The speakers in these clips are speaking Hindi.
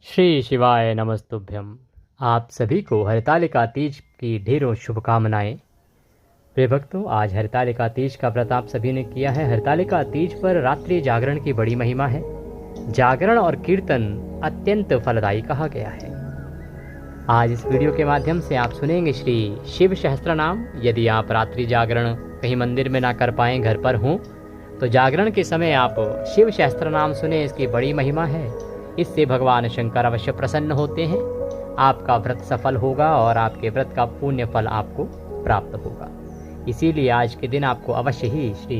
श्री शिवाय नमस्तुभ्यम। आप सभी को हरितालिका तीज की ढेरों शुभकामनाएं। प्रिय भक्तों, आज हरितालिका तीज का व्रत आप सभी ने किया है। हरितालिका तीज पर रात्रि जागरण की बड़ी महिमा है। जागरण और कीर्तन अत्यंत फलदायी कहा गया है। आज इस वीडियो के माध्यम से आप सुनेंगे श्री शिव सहस्त्र नाम। यदि आप रात्रि जागरण कहीं मंदिर में ना कर पाएं, घर पर हों, तो जागरण के समय आप शिव सहस्त्र नाम सुने। इसकी बड़ी महिमा है। इससे भगवान शंकर अवश्य प्रसन्न होते हैं। आपका व्रत सफल होगा और आपके व्रत का पुण्य फल आपको प्राप्त होगा। इसीलिए आज के दिन आपको अवश्य ही श्री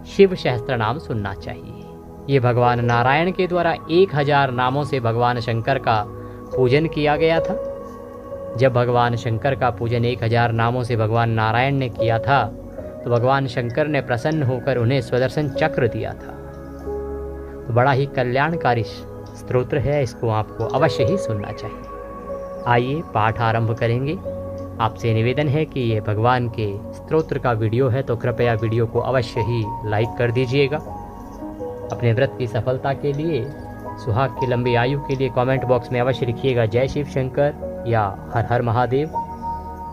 शिव सहस्त्र नाम सुनना चाहिए। ये भगवान नारायण के द्वारा 1000 नामों से भगवान शंकर का पूजन किया गया था। जब भगवान शंकर का पूजन 1000 नामों से भगवान नारायण ने किया था, तो भगवान शंकर ने प्रसन्न होकर उन्हें स्वदर्शन चक्र दिया था। तो बड़ा ही कल्याणकारी स्तोत्र है, इसको आपको अवश्य ही सुनना चाहिए। आइए पाठ आरंभ करेंगे। आपसे निवेदन है कि ये भगवान के स्तोत्र का वीडियो है, तो कृपया वीडियो को अवश्य ही लाइक कर दीजिएगा। अपने व्रत की सफलता के लिए, सुहाग की लंबी आयु के लिए कमेंट बॉक्स में अवश्य लिखिएगा जय शिव शंकर या हर हर महादेव।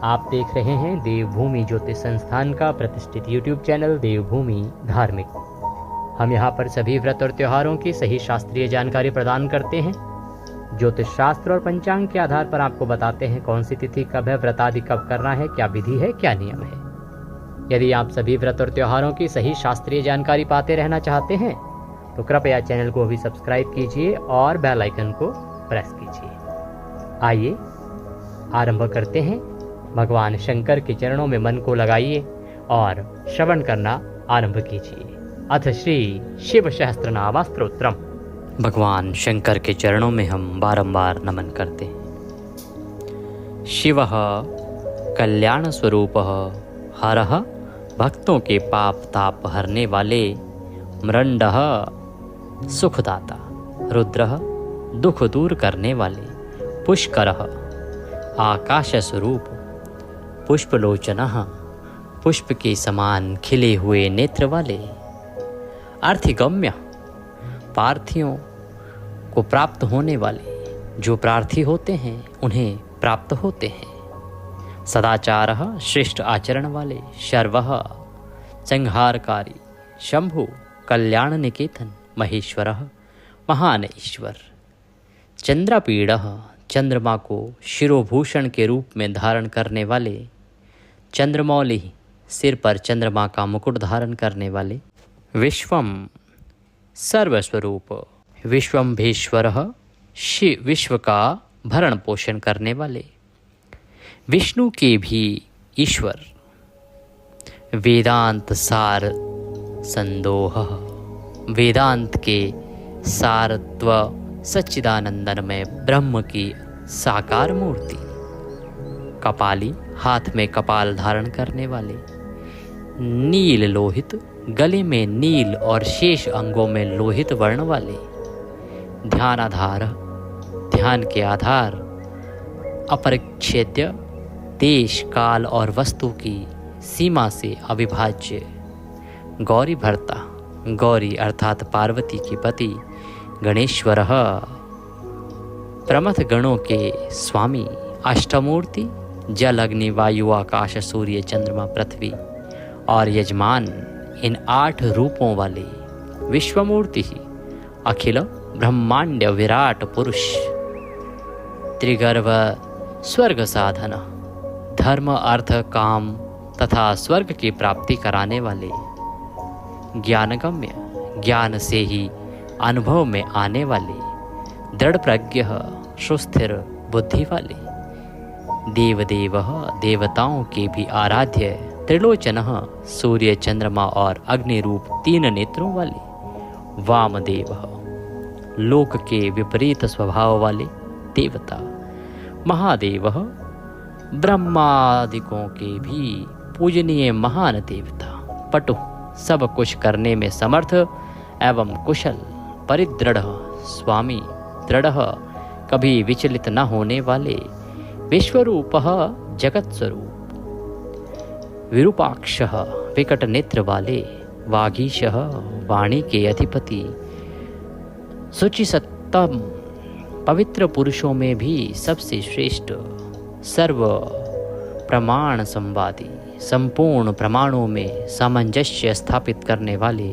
आप देख रहे हैं देवभूमि ज्योतिष संस्थान का प्रतिष्ठित यूट्यूब चैनल देवभूमि धार्मिक। हम यहाँ पर सभी व्रत और त्योहारों की सही शास्त्रीय जानकारी प्रदान करते हैं। ज्योतिष शास्त्र और पंचांग के आधार पर आपको बताते हैं कौन सी तिथि कब है, व्रत आदि कब करना है, क्या विधि है, क्या नियम है। यदि आप सभी व्रत और त्योहारों की सही शास्त्रीय जानकारी पाते रहना चाहते हैं, तो कृपया चैनल को अभी सब्सक्राइब कीजिए और बेल आइकन को प्रेस कीजिए। आइए आरंभ करते हैं। भगवान शंकर के चरणों में मन को लगाइए और श्रवण करना आरंभ कीजिए। अथ श्री शिव सहस्त्र नाम स्तोत्रम। भगवान शंकर के चरणों में हम बारंबार नमन करते हैं। शिवः कल्याण स्वरूपः हरः भक्तों के पाप ताप हरने वाले, मृंडः सुखदाता, रुद्रः दुख दूर करने वाले, पुष्करः आकाश स्वरूप, पुष्पलोचनः पुष्प के समान खिले हुए नेत्र वाले, अर्थिगम्य प्रार्थियों को प्राप्त होने वाले, जो प्रार्थी होते हैं उन्हें प्राप्त होते हैं, सदाचारः श्रेष्ठ आचरण वाले, शर्वः संहारकारी, शंभु कल्याण निकेतन, महेश्वरः महान ईश्वर, चंद्रपीडः चंद्रमा को शिरोभूषण के रूप में धारण करने वाले, चंद्रमौली सिर पर चंद्रमा का मुकुट धारण करने वाले, विश्वम सर्वस्वरूप, विश्वम्भेश्वरः विश्व का भरण पोषण करने वाले, विष्णु के भी ईश्वर, वेदांत सार संदोह, वेदांत के सारत्व सच्चिदानंदमय ब्रह्म की साकार मूर्ति, कपाली हाथ में कपाल धारण करने वाले, नील लोहित गले में नील और शेष अंगों में लोहित वर्ण वाले, ध्यानाधार ध्यान के आधार, अपरिच्छेद्य देश काल और वस्तु की सीमा से अविभाज्य, गौरी भर्ता, गौरी अर्थात पार्वती के पति, गणेश्वरः प्रमथ गणों के स्वामी, अष्टमूर्ति, जल अग्नि वायु आकाश सूर्य चंद्रमा पृथ्वी और यजमान, इन 8 रूपों वाले, विश्वमूर्ति ही अखिल ब्रह्मांड विराट पुरुष, त्रिगर्भ स्वर्ग साधन, धर्म अर्थ काम तथा स्वर्ग की प्राप्ति कराने वाले, ज्ञानगम्य ज्ञान से ही अनुभव में आने वाले, दृढ़ प्रज्ञ सुस्थिर बुद्धि वाले, देवदेव देवताओं के भी आराध्य, त्रिलोचनः सूर्य चंद्रमा और अग्नि रूप 3 नेत्रों वाले, वामदेव लोक के विपरीत स्वभाव वाले देवता, महादेव ब्रह्मादिकों के भी पूजनीय महान देवता, पटु सब कुछ करने में समर्थ एवं कुशल, परिदृढ़ स्वामी, दृढ़ कभी विचलित न होने वाले, विश्वरूपः जगत स्वरूप, विरूपाक्षः विकट नेत्र वाले, वागीशः वाणी के अधिपति, शुचिसत्तम पवित्र पुरुषों में भी सबसे श्रेष्ठ, सर्व प्रमाण संवादी, संपूर्ण प्रमाणों में सामंजस्य स्थापित करने वाले,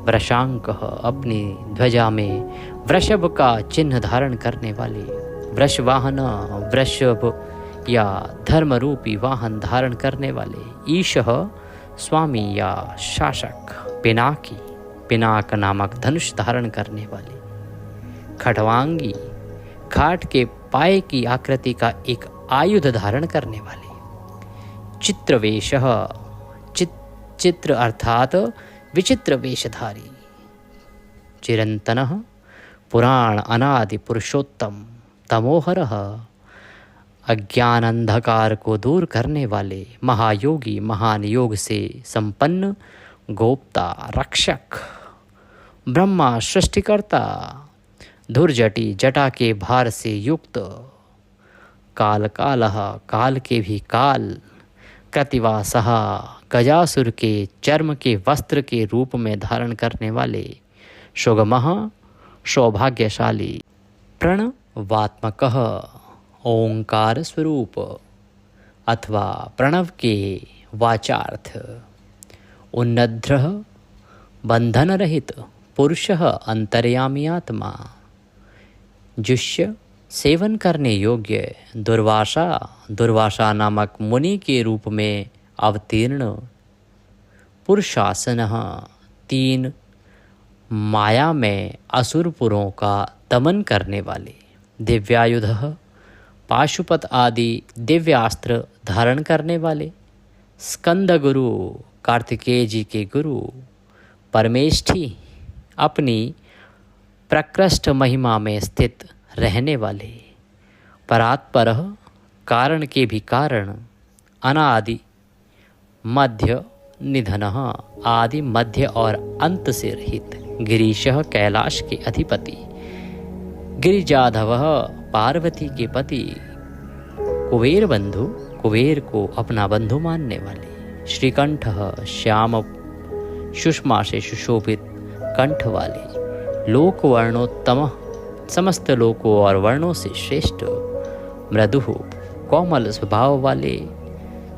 वृषांक, अपनी ध्वजा में वृषभ का चिन्ह धारण करने वाले, वृषवाहन, वृषभ या धर्मरूपी वाहन धारण करने वाले, ईशः, स्वामी या शासक, पिनाकी, पिनाक नामक धनुष धारण करने वाले, खटवांगी, खाट के पाए की आकृति का एक आयुध धारण करने वाले, चित्रवेशः, चित्र अर्थात विचित्र वेशधारी, चिरंतनः, पुराण अनादि पुरुषोत्तम, तमोहरः, अज्ञान अंधकार को दूर करने वाले, महायोगी, महान योग से संपन्न, गोप्ता, रक्षक, ब्रह्मा, सृष्टिकर्ता, धुर्जटी, जटा के भार से युक्त, काल कालः, काल के भी काल, कृतिवासः, गजासुर के चर्म के वस्त्र के रूप में धारण करने वाले, सुगमः, सौभाग्यशाली, प्रणवात्मकः, ओंकार स्वरूप अथवा प्रणव के वाचार्थ, उन्नद्रः, बंधन रहित, पुरुषः, अंतर्यामी आत्मा, जुष्य, सेवन करने योग्य, दुर्वासा नामक मुनि के रूप में अवतीर्ण, पुरुषासनः, 3 माया में असुरपुरों का दमन करने वाले, दिव्यायुधः, पाशुपत आदि दिव्यास्त्र धारण करने वाले, स्कंद गुरु, कार्तिकेय जी के गुरु, परमेष्ठी, अपनी प्रकृष्ट महिमा में स्थित रहने वाले, परात्परः, कारण के भी कारण, अनादि, मध्य, निधनः, आदि, मध्य और अंत से रहित, गिरीशः, कैलाश के अधिपति, गिरिजाधवः, पार्वती के पति, कुबेर बंधु, कुबेर को अपना बंधु मानने वाले, श्रीकंठः, श्याम सुषमा से सुशोभित कंठ वाले, लोक वर्णोत्तम, समस्त लोकों और वर्णों से श्रेष्ठ, मृदु, कोमल स्वभाव वाले,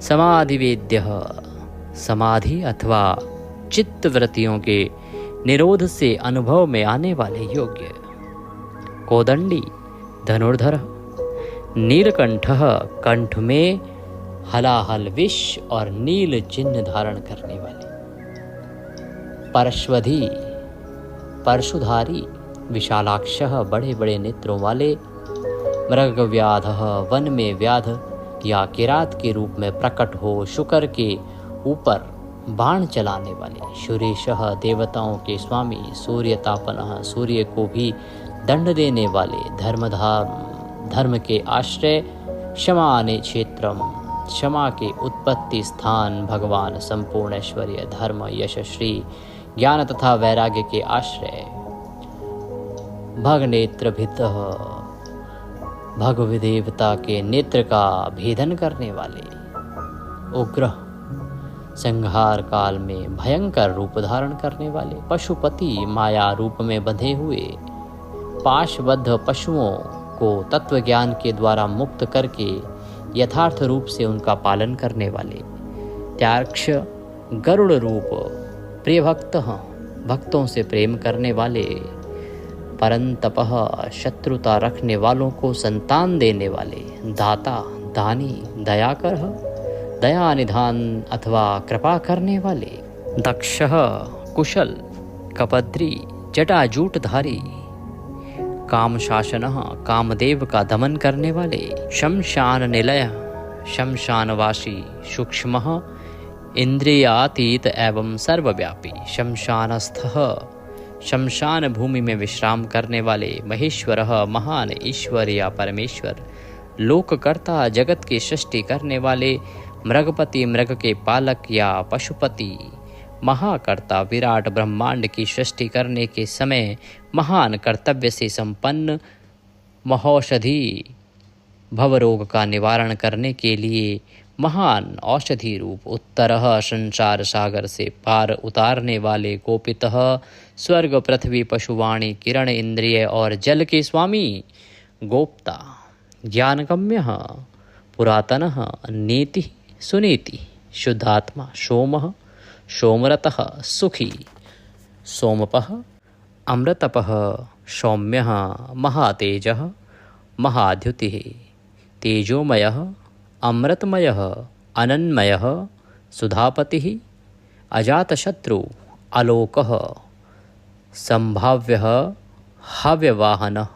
समाधिवेद्य, समाधि अथवा चित्त वृत्तियों के निरोध से अनुभव में आने वाले योग्य, कोदंडी, धनुर्धर, नीलकंठः, कंठ में हलाहल विष और नील चिन्ह धारण करने वाले, परश्वधी, परशुधारी, विशालाक्षः, बड़े बड़े नेत्रों वाले, मृगव्याधः, वन में व्याध या किरात के रूप में प्रकट हो शुकर के ऊपर बाण चलाने वाले, सुरेशः, देवताओं के स्वामी, सूर्यतापनः, सूर्य को भी दंड देने वाले, धर्म के आश्रय, क्षमाने क्षेत्रम, क्षमा के उत्पत्ति स्थान, भगवान, संपूर्ण ऐश्वर्य, धर्म, यश, श्री, ज्ञान तथा वैराग्य के आश्रय, भगनेत्रभितः, भगवदेवता के नेत्र का भेदन करने वाले, उग्र, संहार काल में भयंकर रूप धारण करने वाले, पशुपति, माया रूप में बंधे हुए, पाशबद्ध पशुओं को तत्व ज्ञान के द्वारा मुक्त करके यथार्थ रूप से उनका पालन करने वाले, त्याक्ष, गरुड़ रूप, प्रिय भक्त, भक्तों से प्रेम करने वाले, परंतपः, शत्रुता रखने वालों को संतान देने वाले, दाता, दानी, दयाकर, दया निधान अथवा कृपा करने वाले, दक्षः, कुशल, कपद्री, जटाजूटधारी, कामशासनः, कामदेव का दमन करने वाले, शमशान निलय, शमशानवासी, सूक्ष्मः, इंद्रियातीत एवं सर्वव्यापी, शमशानस्थः, शमशान भूमि में विश्राम करने वाले, महेश्वरः, महान ईश्वर या परमेश्वर, लोककर्ता, जगत की सृष्टि करने वाले, मृगपति, मृग के पालक या पशुपति, महाकर्ता, विराट ब्रह्मांड की सृष्टि करने के समय महान कर्तव्य से संपन्न, महौषधि, भवरोग का निवारण करने के लिए महान औषधि रूप, उत्तरः, संसार सागर से पार उतारने वाले, गोपितः, स्वर्ग, पृथ्वी, पशुवाणी, किरण, इंद्रिय और जल के स्वामी, गोप्ता ज्ञानगम्यः पुरातनः नीतिः सुनीतिः शुद्धात्मा सोमः सोमरतः सुखी सोमपः अमृतपः सौम्यः महातेजः महाद्युतिः तेजोमयः अमृतमयः अनन्मयः सुधापतिः अजातशत्रु आलोकः संभाव्यः हव्यवाहनः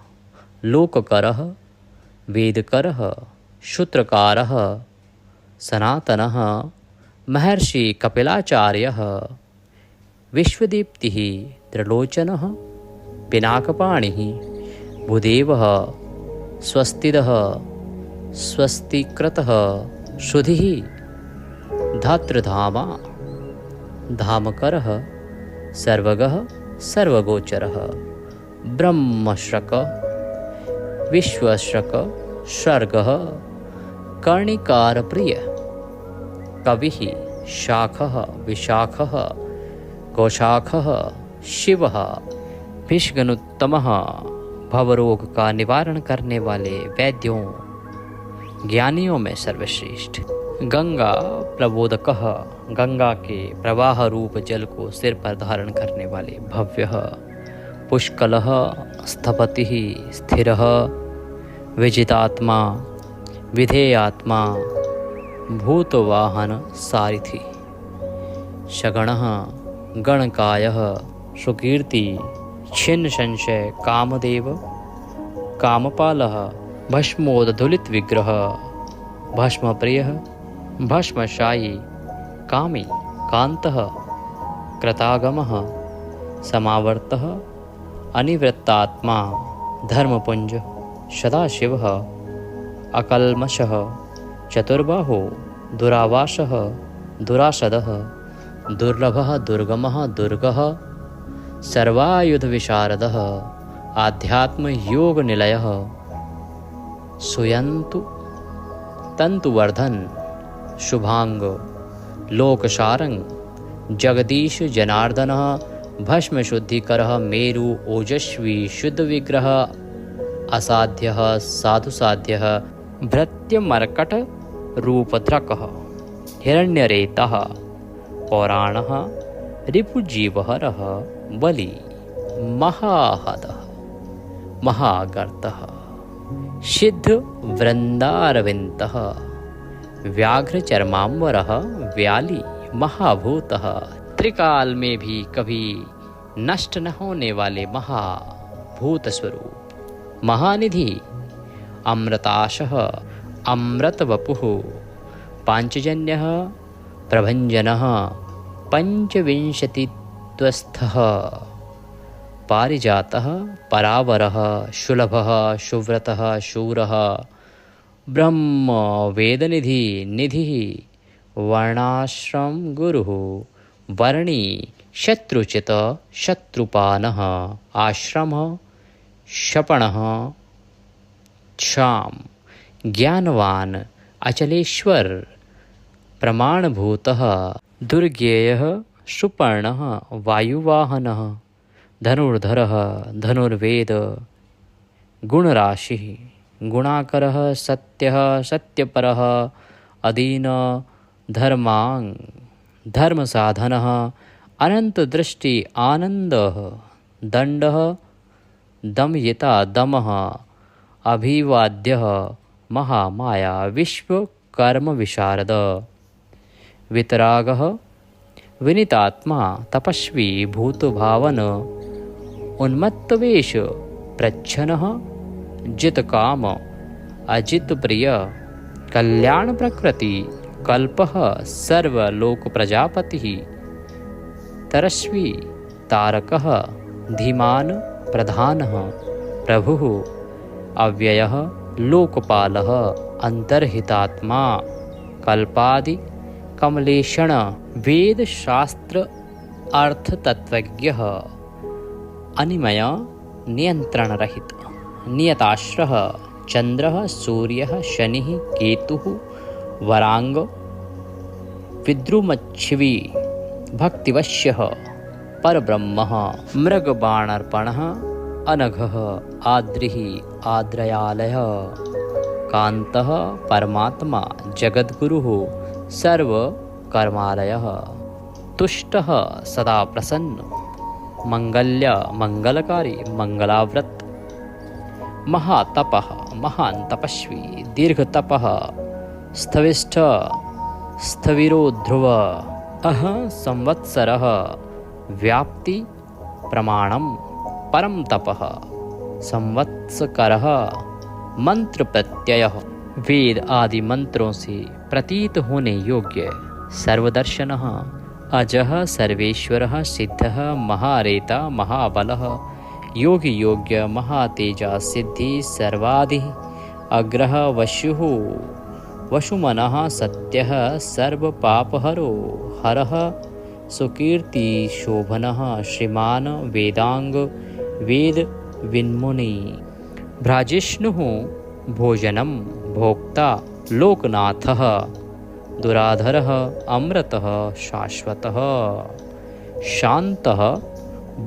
लोककरः वेदकरः सूत्रकारः सनातनः महर्षि कपिलाचार्यः विश्वदीप्तिः त्रिलोचनः पिनाकपाणिः भूदेवः स्वस्तिदः स्वस्तिकृतः श्रुधिः धातृधामा धामकरः सर्वगः सर्वगोचरः ब्रह्मश्रक विश्वश्रक सर्गः कर्णिकारप्रिय कविः शाखः विशाखः कौशाखः शिवः भीष्मनुत्तमः भवरोग का निवारण करने वाले वैद्यों ज्ञानियों में सर्वश्रेष्ठ गंगा प्रबोधकः गंगा के प्रवाह रूप जल को सिर पर धारण करने वाले भव्यः पुष्कलः स्थपतिः स्थिरः विजितात्मा विधेयात्मा भूतवाहन सारिथि शगणः गणकायः सुकीर्ति छिन्न संशय कामदेव कामपालः भस्मोदधुलित विग्रह भस्मप्रियः भस्मशायी कामी कान्तः कृतागमः समावर्तः अनिवृत्तात्मा धर्मपुंज सदाशिवः अकल्मषः चतुर्बाहो दुरावासः दुरासदः दुर्लभः दुर्गमः दुर्गः सर्वायुधविशारदः आध्यात्मयोगनिलयः सुयन्तु तन्तुवर्धन शुभांग लोकसारंग जगदीश जनार्दनः भस्मशुद्धिकरः मेरु ओजस्वी शुद्ध विग्रह असाध्यः साधुसाध्यः भृत्यमर्कट रूपधृकः हिरण्यरेतः पौराणः रिपुजीवहरः बलि महाहदः महागर्तः सिद्ध वृंदारविंदः व्याघ्रचर्मांबरः व्याली महाभूतः त्रिकाल में भी कभी नष्ट न होने वाले महाभूत स्वरूप महानिधि अमृताशः अमृतवपुः पांचजन्यः प्रभंजनः पंचविंशतित्वस्थः पारिजातः परावरः सुलभः सुव्रतः शूरः ब्रह्म वेदनिधि निधिः वर्णाश्रम गुरुः वर्णी शत्रुचित शत्रुपानः आश्रमः शपणः क्षाम ज्ञानवान अचलेश्वर प्रमाणभूतः दुर्गेयः सुपर्णः वायुवाहनः धनुर्धरः धनुर्वेद गुणराशिः गुणाकरः सत्यः सत्यपरः अदीन धर्मांग धर्मसाधनः अनंतदृष्टि आनंदः दंडः दमयिता दमः अभिवाद्यः महामाया विश्वकर्म विशारद वितरागः विनीतात्मा तपस्वी भूतभावन उन्मत्तवेश प्रच्छन्नः जितकाम अजितप्रिय कल्याण प्रकृति कल्पः सर्वलोक प्रजापतिः तरस्वी तारकः धीमान प्रधानः प्रभुः अव्ययः लोकपालः अंतर्हितात्मा कल्पादि कमलेशण वेद शास्त्र अर्थ तत्वज्ञः अनिमय नियंत्रण रहित नियताश्रः चंद्रः सूर्यः शनिः केतुः वरांग विद्रुमच्छिवी भक्तिवश्यः परब्रह्मः मृगबाणर्पणः अनघः आद्रिः आद्रयालयः कान्तः परमात्मा जगद्गुरुः सर्वकर्मालयः तुष्टः सदा प्रसन्न मंगल्य मंगलकारी मंगलाव्रत महातपः महान तपस्वी दीर्घतपः स्थविष्ठ स्थविरो ध्रुव अह संवत्सरः व्याप्ति प्रमाणम परम तपः संवत्सरः मंत्र प्रत्ययः वेद आदि मंत्रों से प्रतीत होने योग्य सर्वदर्शनः अजः सर्वेश्वरः सिद्धः महारेता महाबलः योगी योग्य महातेजा सिद्धि सर्वादि अग्रह वशुः वशुमनः सत्यः सर्वपापहरो हरः सुकीर्ति शोभनः श्रीमान वेदांग वेद विन्मुनि भ्राजिष्णुः भोजनं भोक्ता लोकनाथः दुराधरः अमृतः शाश्वतः शांतः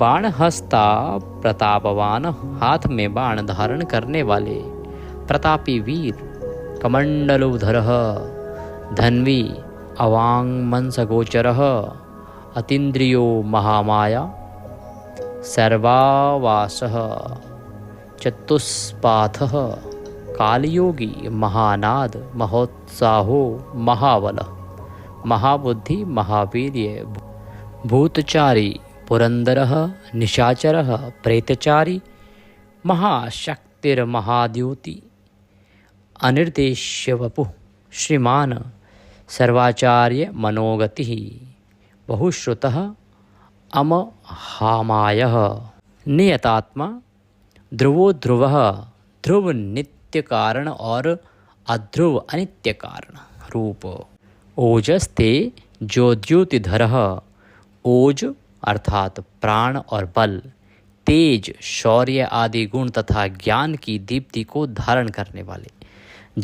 बाणहस्ता प्रतापवान हाथ में बाण धारण करने वाले प्रतापी वीर कमंडलुधरः धन्वी अवांग मनसगोचरः अतीन्द्रियो महामाया सर्वावासः चतुष्पाथः कालयोगी महानाद महोत्साहो महाबलः महाबुद्धि महावीर्य भूतचारी पुरंदरः निशाचरः प्रेतचारी महाशक्तिर्महाद्योति अनिर्देश्य वपुः श्रीमान सर्वाचार्य मनोगतिः बहुश्रुतः अमहामायः नियतात्मा ध्रुवो ध्रुवः ध्रुव नित्य कारण और अध्रुव अनित्य कारण रूप ओजस्ते ज्योतिधरः ओज अर्थात प्राण और बल तेज शौर्य आदि गुण तथा ज्ञान की दीप्ति को धारण करने वाले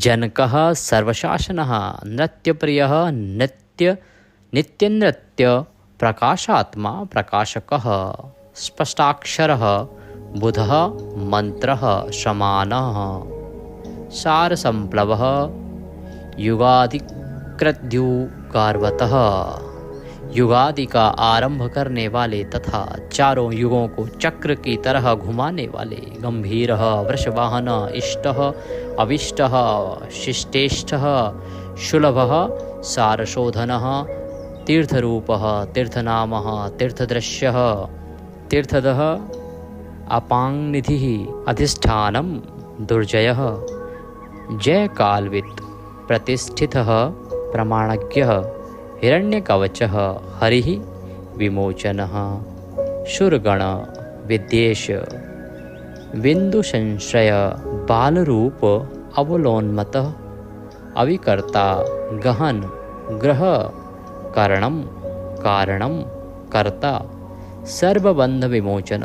जनकः सर्वशासनः नृत्यप्रियः नित्यनृत्य प्रकाशात्मा प्रकाशकः स्पष्टाक्षरः बुधः मंत्रः शमानः सारसंप्लवः युगाधिकृद्युगार्वतः युगादि का आरंभ करने वाले तथा चारों युगों को चक्र की तरह घुमाने वाले गंभीरः वृषवाहन इष्टः अविष्टः शिष्टेष्ठः शुलभः सारशोधनः तीर्थरूपः तीर्थनामः तीर्थदृश्यः तीर्थदः अपांगनिधिः अधिष्ठानं दुर्जयः जयकालवित् प्रतिष्ठितः प्रमाणज्ञः हिरण्यकवचः हरिः विमोचनः शूरगण विद्येश बिंदुसंश्रय बालरूप अवलोन्मतः अविकर्ता गहन ग्रह कारणं कारणं कर्ता सर्वबंध विमोचन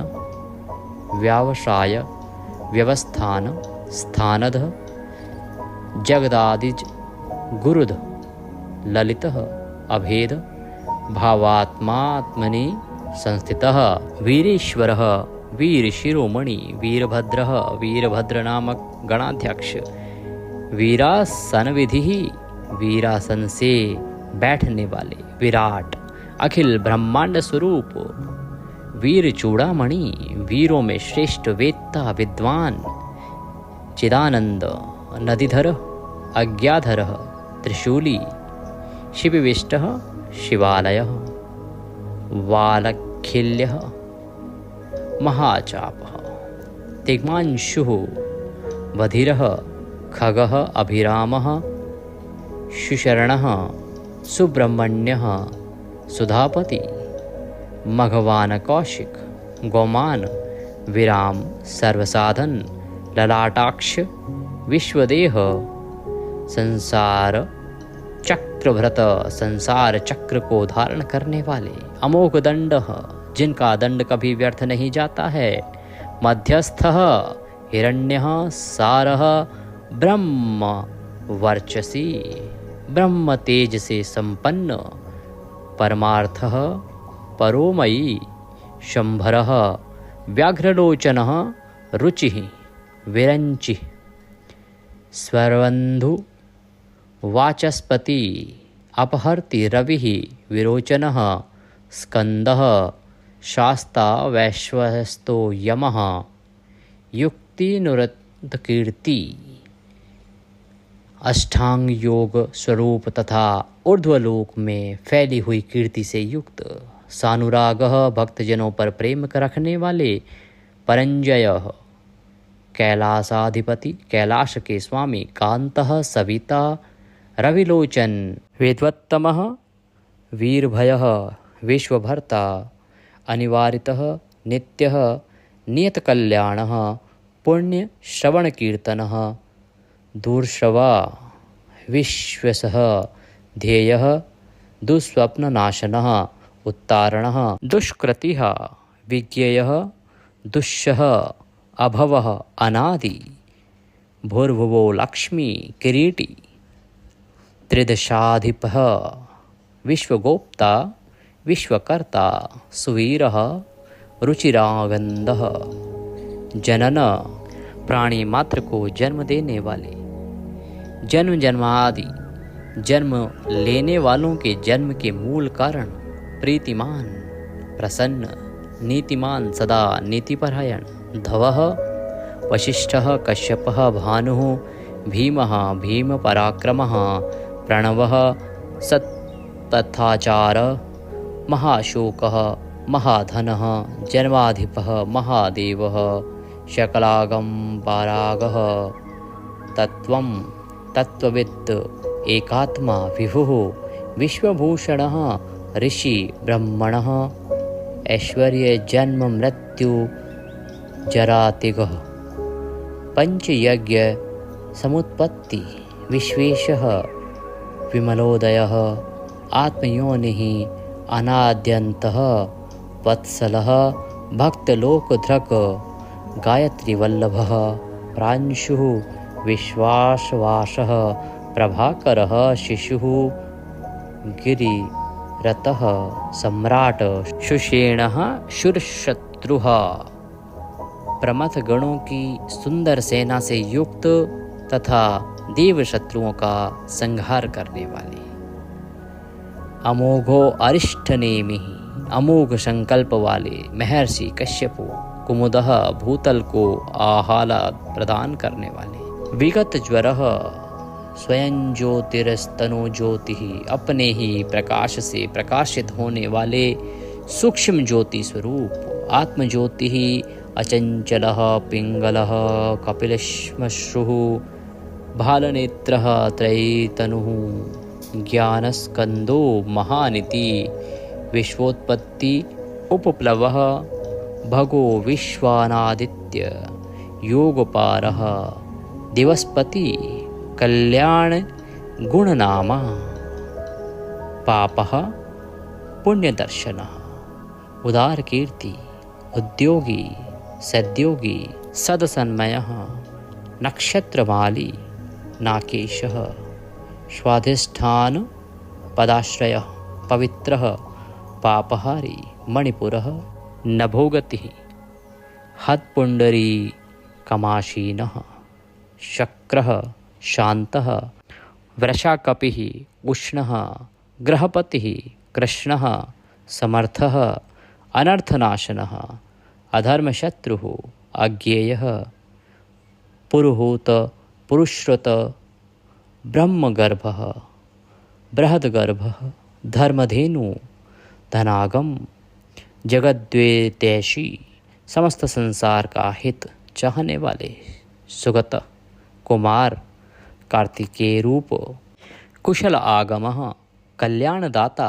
व्यावसाय व्यवस्थान स्थानद जगदादिज गुरुद ललितः अभेद भावात्मात्मनि संस्थितः वीरेश्वरः वीर शिरोमणि वीरभद्रः वीरभद्र नामक गणाध्यक्ष वीरासन विधि वीरासन से बैठने वाले विराट अखिल ब्रह्मांड स्वरूप वीर चूड़ामणि वीरों में श्रेष्ठ वेत्ता विद्वान चिदानंद नदीधर अज्ञाधर त्रिशूली शिविविष्टः शिवालयः वालखिल्यः महाचापः तिग्मांशुः बधिरः खगः अभिरामः शुशरणः सुब्रह्मण्यः सुधापति मघवान कौशिक गौमान विराम सर्वसाधन ललाटाक्ष विश्वदेह संसार चक्रभृत संसार चक्र को धारण करने वाले अमोघ दंड जिनका दंड कभी व्यर्थ नहीं जाता है मध्यस्थः हिरण्यः सारः ब्रह्म वर्चसी ब्रह्म तेज से संपन्न परमार्थः परोमयी शंभरः व्याघ्रलोचनः रुचिः विरञ्चिः स्वर्वन्धु वाचस्पति अपहर्ति रविः विरोचनः स्कन्दः शास्ता वैश्वस्तो यमः युक्तिनुरतकीर्ति अष्टांग योग स्वरूप तथा ऊर्ध्वलोक में फैली हुई कीर्ति से युक्त सानुरागः भक्तजनों पर प्रेम रखने वाले परंजय कैलासाधिपति कैलाश के स्वामी कांतः सविता रविलोचन वेदवत्तमः वीरभयः विश्वभर्ता अनिवारितः नित्यः नियतकल्याणः पुण्यश्रवणकीर्तनः दूरश्रवा विश्वसः ध्येयः दुःस्वप्ननाशनः उत्तारणः दुष्कृतिः विज्ञेयः दुष्यः अभवः अनादि भूर्भुवो लक्ष्मी किरीटी त्रिदशाधिपः विश्वगोप्ता विश्वकर्ता सुवीरः रुचिरागंधः जनन प्राणी मात्र को जन्म देने वाले जन्म जन्मादि जन्म लेने वालों के जन्म के मूल कारण प्रीतिमान प्रसन्न नीतिमान सदा नीतिपरायण धवः वशिष्ठः कश्यपः भानुः भीमः भीमपराक्रमः प्रणवः सत्तथाचार महाशोकः महाधनः जन्माधिपः महादेवः शकलागम पारागः तत्वं तत्त्ववित् एकात्मा विभुः विश्वभूषणः ऋषि ब्रह्मणः ऐश्वर्य जन्म मृत्यु जरातिगः पंचयज्ञ समुत्पत्ति विश्वेशः विमलोदयः आत्मयोनिः अनाद्यन्तः वत्सलः भक्तलोकधृक् गायत्रीवल्लभः प्रांशुः विश्वासवासः प्रभाकरः शिशुः गिरिरतः सम्राट सुषेणः शूरशत्रुः प्रमथ गणों की सुंदर सेना से युक्त तथा देव शत्रुओं का संहार करने वाले अमोघो अरिष्टनेमि अमोघ संकल्प वाले महर्षि कश्यपु कुमुदः भूतल को आह्लाद प्रदान करने वाले विगत ज्वरः स्वयं ज्योतिरस्तनो ज्योति अपने ही प्रकाश से प्रकाशित होने वाले सूक्ष्म ज्योति स्वरूप आत्मज्योति अचंचलः पिंगलः कपिलश्मश्रुः भालनेत्रः त्रयीतनुः ज्ञानस्कंदो महानिति विश्वोत्पत्ति उपप्लवः भगो विश्वानादित्य योगपारः दिवसपति कल्याण गुणनामा पापः पुण्यदर्शनः उदार कीर्ति उद्योगी सद्योगी सदसन्मयः नक्षत्रमाली नाकेशः स्वाधिष्ठान पदाश्रयः पवित्रः पापहारी मणिपुरः नभोगतिः हत्पुंडरी कमाशीनः शक्रः शान्तः वृषाकपिः उष्णः ग्रहपतिः कृष्णः समर्थः अनर्थनाशनः अधर्मशत्रुः अज्ञेयः पुरुहूत पुरुश्रुत ब्रह्मगर्भः बृहद्गर्भः धर्मधेनु धनागम जगद्वेतैषी समस्त संसार का हित चाहने वाले सुगत कुमार कार्तिकेय रूप कुशल आगमः कल्याणदाता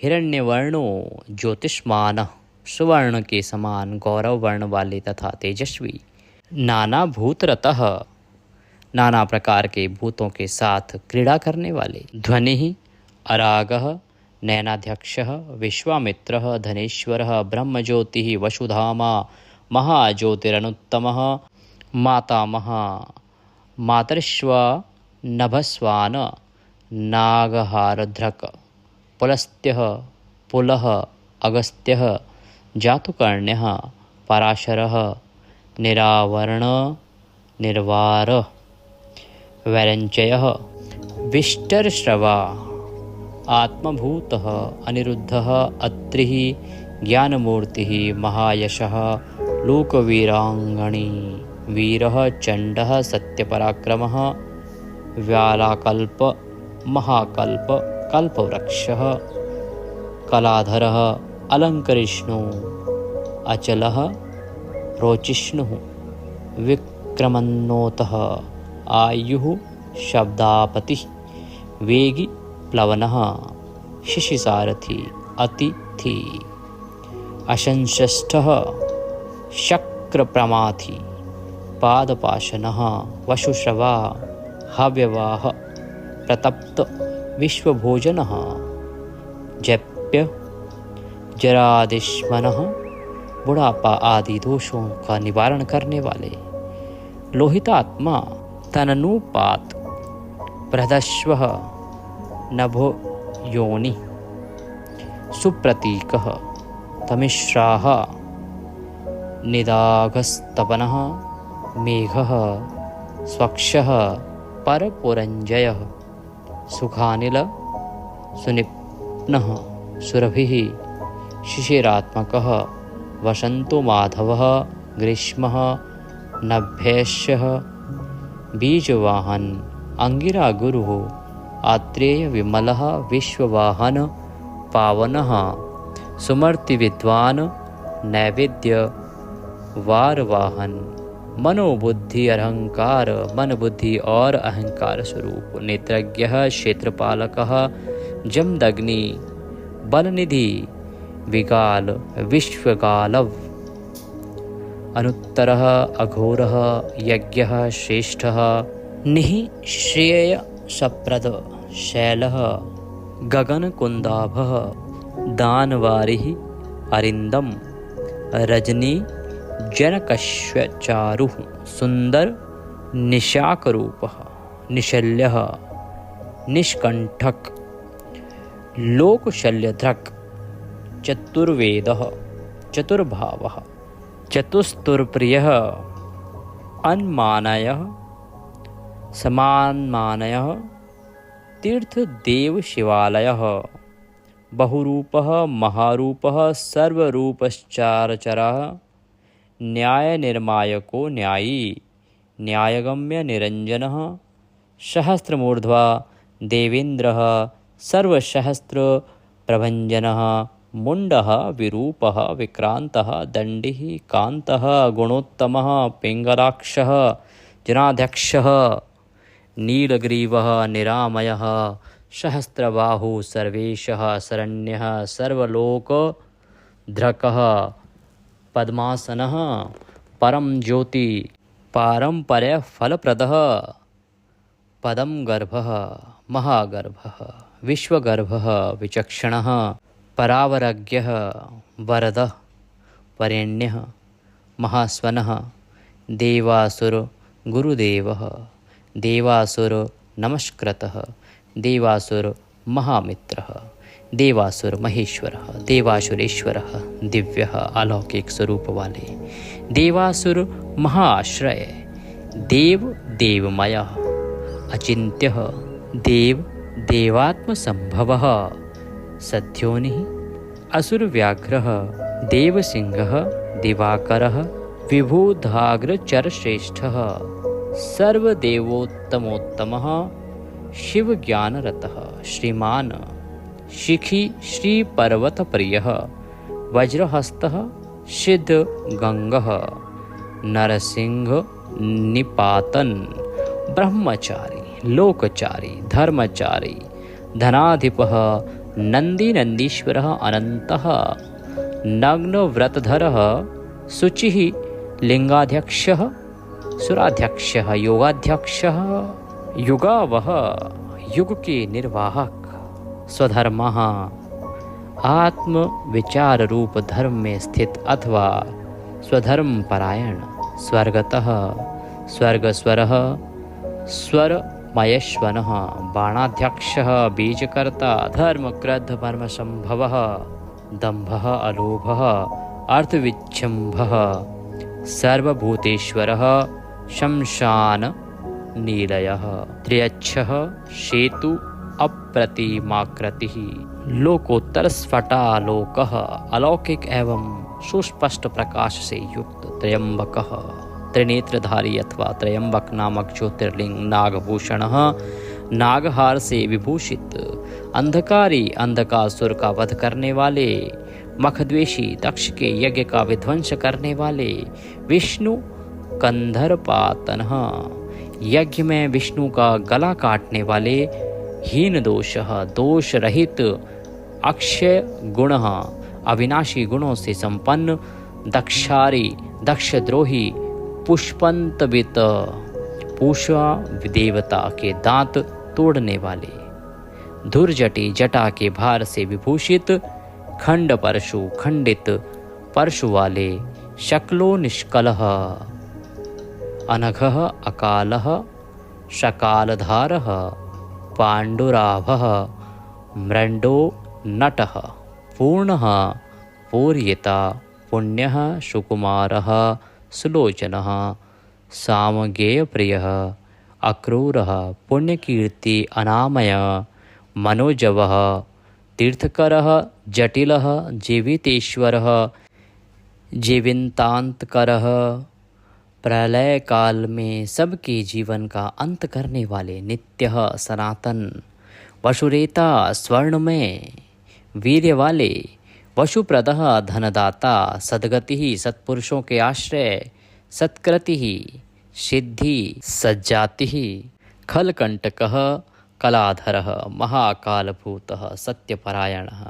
हिरण्यवर्णो ज्योतिष्मानः सुवर्ण के समान गौरव वर्ण वाले तथा तेजस्वी नाना भूतरतः नाना प्रकार के भूतों के साथ क्रीड़ा करने वाले ध्वनिः अरागः नयनाध्यक्षः विश्वामित्रः धनेश्वरः ब्रह्मज्योतिः वसुधामा महाज्योतिरनुत्तमः मातामह मातर्श्वा नभस्वान नागहारध्रक पुलस्त्यः पुलः अगस्त्यः जातुकर्ण्यः पराशरः निरावरण निर्वार वैरञ्चयः विष्टरश्रवा आत्मभूतः अनिरुद्धः अत्रिः ज्ञानमूर्तिः महायशः लोकवीराङ्गणी वीरः चण्डः सत्यपराक्रमः व्यालाकल्प महाकल्प कल्पवृक्षः कलाधरः अलङ्करिष्णुः अचलः रोचिष्णुः विक्रमन्नोतः आयुः शब्दापतिः वेगी प्लवनः शिशिसारथी अतिथि अशंशष्ठः शक्रप्रमाथी पादपाशनः वशुश्रवा हव्यवाह प्रतप्त विश्वभोजनः जप्य जरादिश्मनः बुढ़ापा आदि दोषों का निवारण करने वाले लोहितात्मा तननुपात बृहदश्वः नभो योनि सुप्रतीकः तमिश्राः निदाघस्तपनः मेघः स्वक्षः परपुरञ्जयः सुखानिल सुनिप्नः सुरभिः शिशिरात्मकः वसन्तो माधवः ग्रीष्मः नभ्यश्यः बीजवाहन अंगिरा गुरुः आत्रेय विमलः विश्ववाहन पावनः सुमर्ति विद्वान नैवेद्य वारवाहन मनोबुद्धि अहंकार मन बुद्धि और अहंकार स्वरूप नेत्रज्ञः क्षेत्रपालकः जमदग्नि बलनिधि विगाल विश्वगालव अनुत्तरः अघोरः यज्ञः श्रेष्ठः निःश्रेय सप्रद शैलः गगनकुन्दाभः दानवारिः अरिन्दम रजनी जनकश्वचारुः सुंदर निशाकरूपः निशल्यः निष्कण्ठक लोकशल्यधृक् चतुर्वेदः चतुर्भावः चतुस्तुर्प्रियः अन्मानयः समान्मानयः तीर्थदेव शिवालयः बहुरूपः महारूपः सर्वरूपश्चारचरः न्यायनिर्मायको न्यायी न्यायगम्य निरञ्जनः सहस्रमूर्ध्वा देवेन्द्रः सर्वसहस्रप्रभञ्जनः मुण्डः विरूपः विक्रान्तः दण्डिः कान्तः गुणोत्तमः पिङ्गलाक्षः जनाध्यक्षः नीलग्रीवः निरामयः सहस्रबाहुः सर्वेशः शरण्यः सर्वलोकधृकः पद्मासनः परम ज्योति पारम्पर्यफलप्रदः पदं गर्भः महागर्भः विश्वगर्भः विचक्षणः परावरज्ञः वरदः वरेण्यः महास्वनः देवासुर गुरुदेवः देवासुर नमस्कृतः देवासुर महामित्रः देवासुर महेश्वरः देवासुरेश्वरः दिव्यः अलौकिक स्वरूप वाले देवासुर महाश्रय देव देवमयः अचिन्त्यः देव देवात्मसंभवः सद्योनिः असुरव्याघ्रः देवसिंहः दिवाकरः विभूधाग्रचरश्रेष्ठः सर्वदेवोत्तमोत्तमः शिवज्ञानरतः श्रीमान् शिखी श्रीपर्वतप्रियः वज्रहस्तः सिद्धगङ्गः नरसिंहनिपातन् ब्रह्मचारी लोकचारी धर्मचारी धनाधिपः नन्दीनन्दीश्वरः अनन्तः नग्नव्रतधरः शुचिः लिङ्गाध्यक्षः सुराध्यक्षः योगाध्यक्षः युगावः युग के निर्वाहक स्वधर्मः आत्म विचार रूप धर्म में स्थित अथवा स्वधर्म परायण स्वर्गतः स्वर्गस्वरः स्वरमयश्वनः बाणाध्यक्षः बीजकर्ता धर्मक्रोध परमसंभवः दम्भः अलोभः अर्थविच्छम्भः सर्वभूतेश्वरः शमशान नीलयः त्र्यच्छः सेतु अप्रतिमाकृतिः लोकोत्तर स्फटालोकः अलौकिक एवं सुस्पष्ट प्रकाश से युक्त त्र्यंबकः त्रिनेत्रधारी अथवा त्र्यंबक नामक ज्योतिर्लिंग नागभूषणः नागहार से विभूषित अंधकारी अंधकासुर का वध करने वाले मखद्वेषी दक्ष के यज्ञ का विध्वंस करने वाले विष्णु कंधरपातनः यज्ञ में विष्णु का गला काटने वाले हीन दोषः दोष रहित अक्षय गुणः अविनाशी गुणों से संपन्न दक्षारी दक्षद्रोही पुष्पंतवित पूषा देवता के दांत तोड़ने वाले धुरजटी जटा के भार से विभूषित खंड परशु खंडित परशु वाले शक्लो निष्कलः अनघः अकालः शकालधारः पाण्डुराभः मृण्डो नटः पूर्णः पूर्यता पुण्यः सुकुमारः सुलोचनः सामगेयप्रियः अक्रूरः पुण्यकीर्ति अनामय मनोजवः तीर्थकरः जटिलः जीवितेश्वरः जीवितांतकरः प्रलय काल में सबके जीवन का अंत करने वाले नित्यः सनातन वसुरेता स्वर्णमय वीर्य वाले वसुप्रदः धनदाता सद्गति सत्पुरुषों के आश्रय सत्कृति सिद्धि सज्जाति खलकंटकः कलाधरः महाकालभूतः सत्यपरायणः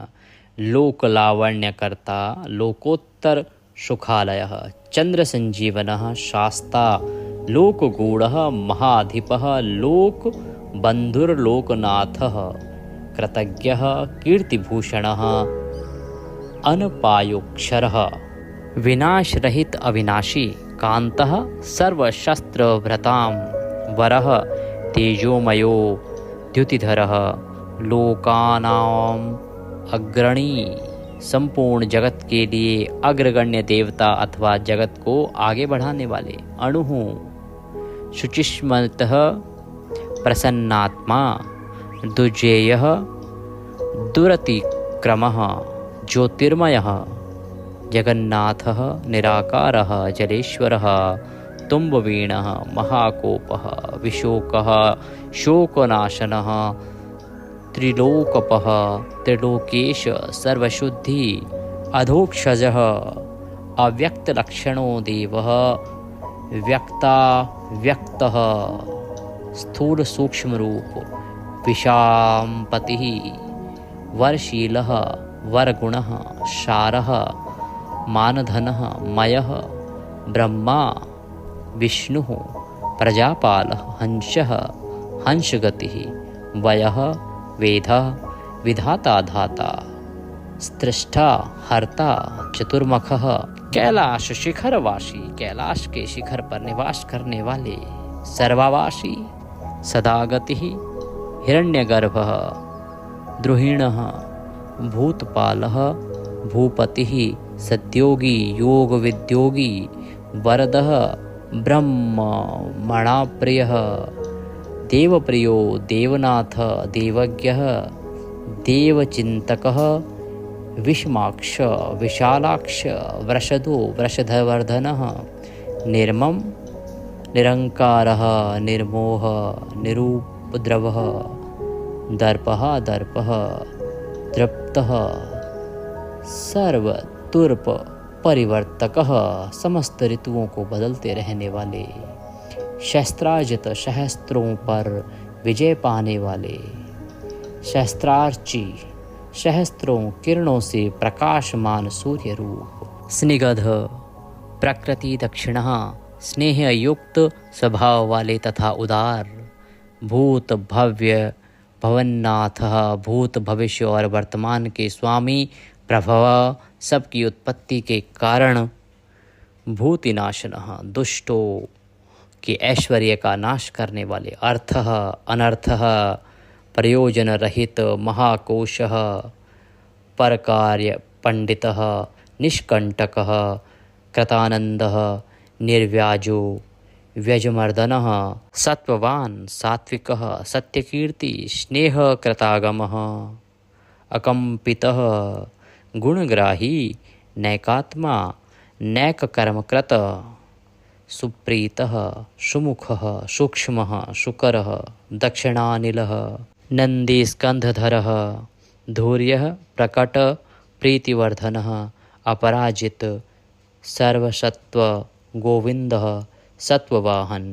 लोकलावण्यकर्ता लोकोत्तर सुखालयः चंद्र संजीवनः शास्ता लोकगूढ़ः महाधिपः लोक बंधुर्लोकनाथः कृतज्ञः कीर्तिभूषणः अनपायोक्षरः विनाश रहित अविनाशी कांतः सर्वशस्त्रभृतां वरः तेजोमयो द्युतिधरः लोकानां अग्रणी संपूर्ण जगत के लिए अग्रगण्य देवता अथवा जगत को आगे बढ़ाने वाले अणुः शुचिस्मतः प्रसन्नात्मा दुर्जेयः दुरतिक्रमः ज्योतिर्मयः जगन्नाथः निराकारः जलेश्वरः तुम्बवीणः महाकोपः विशोकः शोकनाशनः त्रिलोकपः त्रिलोकेश सर्वशुद्धि अधोक्षजः अव्यक्तलक्षणो देवः व्यक्ता व्यक्तः स्थूल सूक्ष्म रूप विशाम्पतिः वरशीलः वरगुणः शारः मानधनः मयः ब्रह्मा विष्णुः प्रजापालः हंसः हंसगतिः वयः वेदः विधाता धाता स्त्रष्टा हर्ता चतुर्मुखः कैलाश शिखरवासी कैलाश के शिखर पर निवास करने वाले सर्वावासी सदागतिः हिरण्यगर्भः द्रुहिणः भूतपालः भूपतिः सद्योगी योगविद्योगी वरदः ब्रह्मणाप्रियः देवप्रियो देवनाथ देवज्ञः देवचिन्तकः विषमाक्ष विशालाक्ष वृषदो वृषधवर्धनः निर्मम निरंकारः निर्मोह निरुपद्रवः दर्पः दर्पः तृप्तः सर्वतुर्प परिवर्तकः समस्त ऋतुओं को बदलते रहने वाले शस्त्राजित सहस्त्रों पर विजय पाने वाले शस्त्रार्ची सहस्त्रों किरणों से प्रकाशमान सूर्य रूप स्निग्ध प्रकृति दक्षिणः स्नेह युक्त स्वभाव वाले तथा उदार भूत भव्य भवन्नाथः भूत भविष्य और वर्तमान के स्वामी प्रभव सबकी उत्पत्ति के कारण भूतिनाशनः दुष्टों के ऐश्वर्य का नाश करने वाले अर्थः अनर्थः प्रयोजन रहित महाकोशः परकार्य पंडितः निष्कण्टकः कृतानन्दः निर्व्याजो व्यजमर्दनः सत्त्ववान् सात्विकः सत्यकीर्ति स्नेहकृतागमः अकम्पितः गुणग्राही नैकात्मा नैककर्मकृत सुप्रीतः सुमुखः सूक्ष्मः सुकरः दक्षिणानिलः नन्दीस्कन्धधरः धैर्यः प्रकट प्रीतिवर्धनः अपराजित सर्वसत्त्व गोविन्दः सत्ववाहन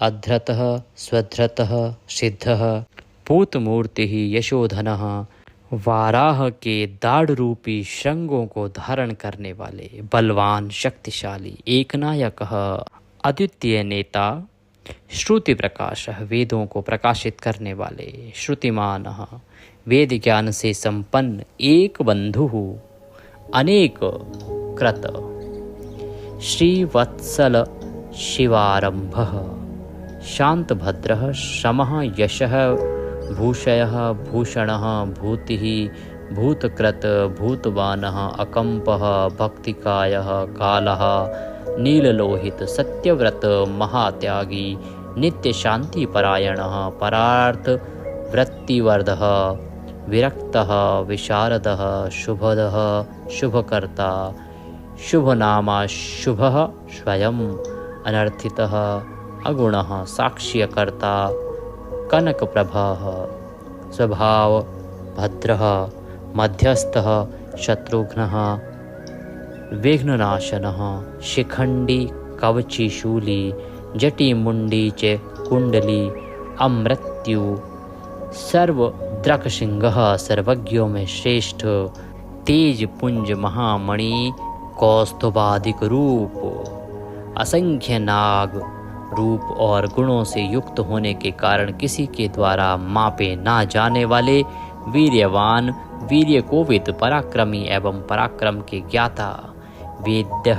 अधृतः स्वधृतः सिद्धः पूतमूर्ति यशोधनः वाराह के दाढ़ रूपी श्रृंगों को धारण करने वाले बलवान शक्तिशाली एकनायकः अद्वितीय नेता श्रुति प्रकाशः वेदों को प्रकाशित करने वाले श्रुतिमानः वेद ज्ञान से संपन्न एक बंधु अनेक कृत श्रीवत्सल शिवारंभः शांतभद्रः शमः यशः भूषयः भूषणः भूतिः भूतकृत भूतवानः अकम्पः भक्तिकायः कालः नीललोहित सत्यव्रत महात्यागी नित्य शांतिपरायणः परार्थ वृत्तिवर्धः विरक्तः विशारदः शुभदः शुभकर्ता शुभनामा शुभः स्वयं अनर्थितः अगुणः साक्ष्यकर्ता कनकप्रभः स्वभाव भद्रः मध्यस्थः शत्रुघ्नः विघ्ननाशनः शिखण्डी कवचीशूली जटिमुण्डी च कुण्डली अमृत्यु सर्वद्रकसिंहः सर्वज्ञों में श्रेष्ठ तेज पुंज महामणि कौस्तुभाधिक रूप असंख्य नाग रूप और गुणों से युक्त होने के कारण किसी के द्वारा मापे ना जाने वाले वीर्यवान वीर्य कोविद पराक्रमी एवं पराक्रम के ज्ञाता वेद्य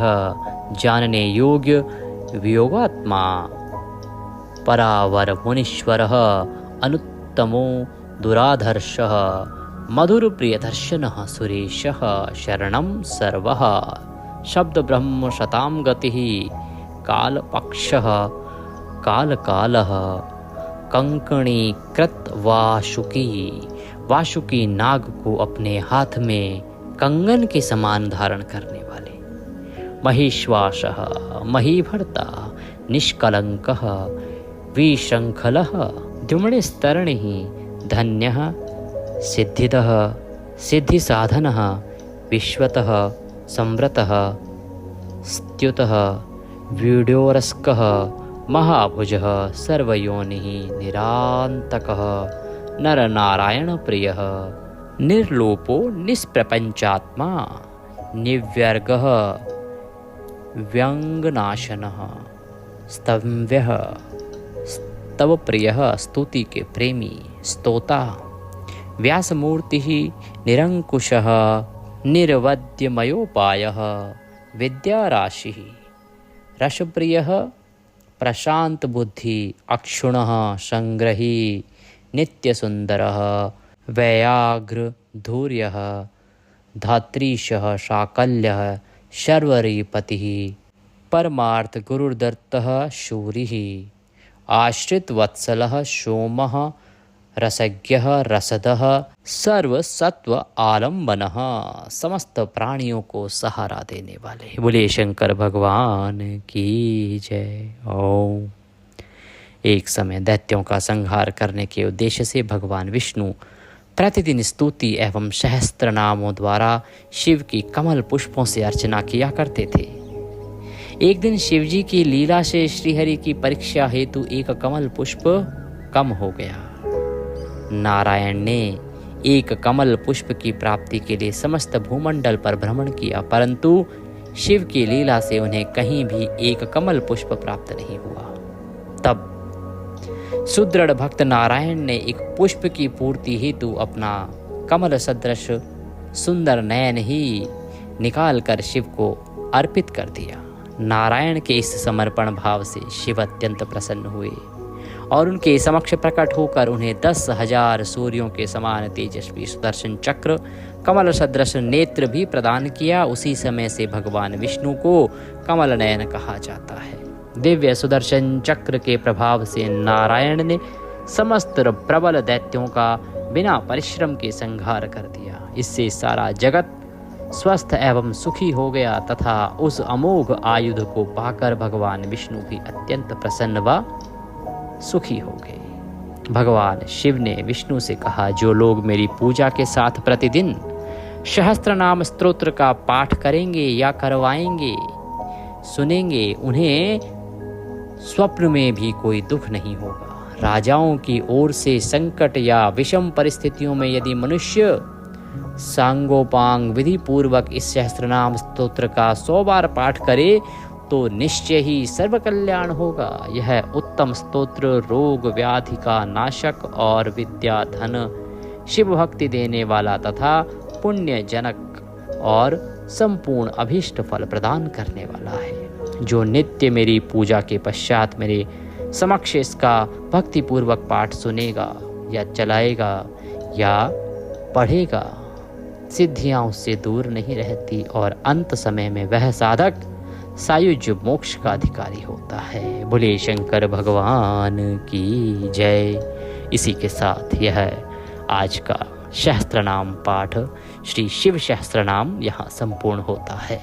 जानने योग्य वियोगात्मा परावर मुनीश्वरः अनुत्तमो दुराधर्षः मधुर प्रियदर्शनः सुरेशः शरणं सर्वः शब्द ब्रह्म शतां गतिः कालपक्षः कालकालः कंकणीकृत वासुकी नाग को अपने हाथ में कंगन के समान धारण करने वाले महिश्वासः महीभर्ता निष्कलंकः विशृंखलः द्युम्नस्तरणिः धन्यः सिद्धिदः सिद्धिसाधनः विश्वतः संवृतः स्तुतः वीड्योरस्कः महाभुजः सर्वयोनिः निरान्तकः नरनारायणप्रियः निर्लोपो निष्प्रपञ्चात्मा निव्यर्गः व्यंगनाशनः स्तम्भ्यः स्तवप्रियः स्तुति के प्रेमी स्तोता व्यासमूर्तिः निरंकुशः निर्वद्यमयोपायः विद्याराशिः रसप्रियः प्रशांत बुद्धि अक्षुणः संग्रही नित्यसुंदरः वैयाघ्र धूर्यः धात्रीशः शाकल्यः शर्वरीपतिः परमार्थ गुरुदत्तः शूरिः आश्रितवत्सलः सोमः रसज्ञः रसदः सर्वसत्व आलम्बनः समस्त प्राणियों को सहारा देने वाले। बोले शंकर भगवान की जय। ओम। एक समय दैत्यों का संहार करने के उद्देश्य से भगवान विष्णु प्रतिदिन स्तुति एवं सहस्त्र नामों द्वारा शिव की कमल पुष्पों से अर्चना किया करते थे। एक दिन शिवजी की लीला से श्रीहरि की परीक्षा हेतु एक कमल पुष्प कम हो गया। नारायण ने एक कमल पुष्प की प्राप्ति के लिए समस्त भूमंडल पर भ्रमण किया, परंतु शिव की लीला से उन्हें कहीं भी एक कमल पुष्प प्राप्त नहीं हुआ। तब सुदृढ़ भक्त नारायण ने एक पुष्प की पूर्ति हेतु अपना कमल सदृश सुंदर नयन ही निकाल कर शिव को अर्पित कर दिया। नारायण के इस समर्पण भाव से शिव अत्यंत प्रसन्न हुए और उनके समक्ष प्रकट होकर उन्हें 10,000 सूर्यों के समान तेजस्वी सुदर्शन चक्र, कमल सदृश नेत्र भी प्रदान किया। उसी समय से भगवान विष्णु को कमल नयन कहा जाता है। दिव्य सुदर्शन चक्र के प्रभाव से नारायण ने समस्त प्रबल दैत्यों का बिना परिश्रम के संहार कर दिया। इससे सारा जगत स्वस्थ एवं सुखी हो गया तथा उस अमोघ आयुध को पाकर भगवान विष्णु भी अत्यंत प्रसन्न व सुखी हो गए। भगवान शिव ने विष्णु से कहा, जो लोग मेरी पूजा के साथ प्रतिदिन सहस्त्र नाम स्तोत्र का पाठ करेंगे या करवाएंगे, सुनेंगे, उन्हें स्वप्न में भी कोई दुख नहीं होगा। राजाओं की ओर से संकट या विषम परिस्थितियों में यदि मनुष्य सांगोपांग विधि पूर्वक इस सहस्त्रनाम स्तोत्र का 100 बार पाठ करे तो निश्चय ही सर्व कल्याण होगा। यह उत्तम स्तोत्र रोग व्याधि का नाशक और विद्या धन शिव भक्ति देने वाला तथा पुण्य जनक और संपूर्ण अभीष्ट फल प्रदान करने वाला है। जो नित्य मेरी पूजा के पश्चात मेरे समक्ष इसका भक्ति पूर्वक पाठ सुनेगा या चलाएगा या पढ़ेगा, सिद्धियां उससे दूर नहीं रहती और अंत समय में वह साधक सायुज्य मोक्ष का अधिकारी होता है। बोले शंकर भगवान की जय। इसी के साथ यह आज का सहस्त्रनाम पाठ श्री शिव सहस्त्रनाम यहाँ संपूर्ण होता है।